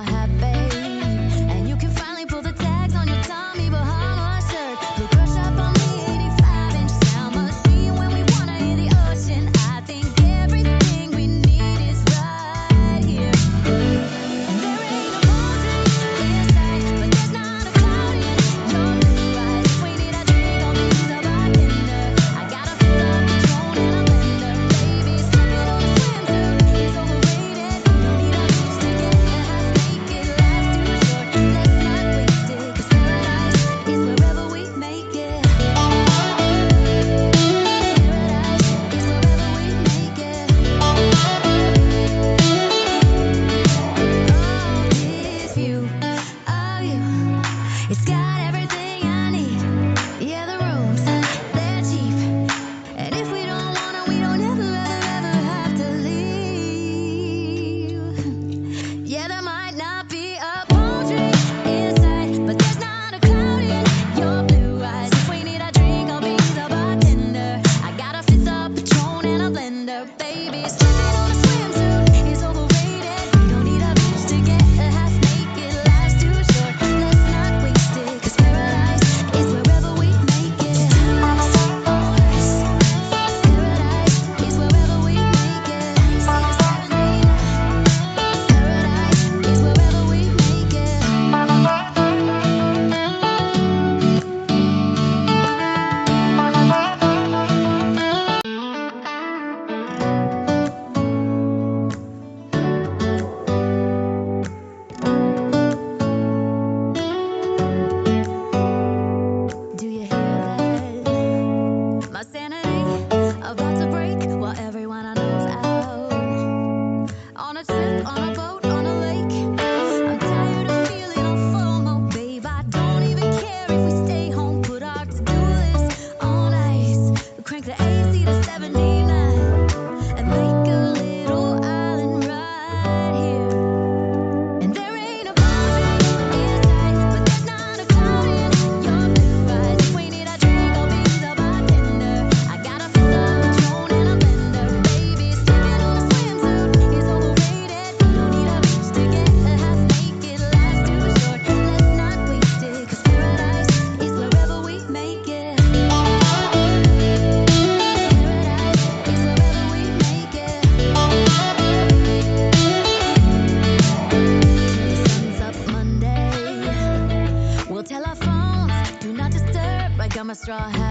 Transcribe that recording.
happy. And you can finally pull the tags on your Tommy Bahama shirt. Look, brush up on the 85-inch sound machine when we wanna hear the ocean. I think everything we need is right here. And there ain't a palm tree in sight, but there's not a cloud in your blue eyes. If we need a drink, I'll be the bartender. I got a fifth of Patron and a blender. Baby, slipping on a swimsuit is overrated. Don't need a beach to get your half naked. Life's too short, let's not waste it. 'Cause paradise is wherever we make it. Paradise is wherever we make it. Oh, this view of you, it's got everything I need. Yeah, the rooms, they're cheap. And if we don't wanna, we don't ever, ever, ever have to leave. Yeah, there might not be a palm tree in sight, but there's not a cloud in your blue eyes. If we need a drink, I'll be the bartender. I got a fifth of Patron and a blender. Baby, slipping on a swimsuit is overrated. We don't need a beach to get half naked. Life's too short, let's not waste it. 'Cause paradise is wherever we make it. Paradise is wherever we make it. Paradise is wherever we make it. Do you hear that? My sanity about to break while everyone I know's out. On a trip, on a boat, on a lake. I'm tired of feeling on FOMO, babe. I don't even care if we stay home. Put our to-do list on ice. Crank the AC to 79 and make a little island right here. And there ain't a palm tree in sight, but there's not a cloud in your blue eyes. If we need a drink, I'll be the bartender. I got a fifth of Patron and a blender. Baby, slipping on a swimsuit is overrated. Don't need a beach to get half naked. Life's too short, let's not waste it. 'Cause paradise is wherever we make it. Paradise is wherever we make it. The sun's up Monday. We'll tell our phones, do not disturb. I got my straw hat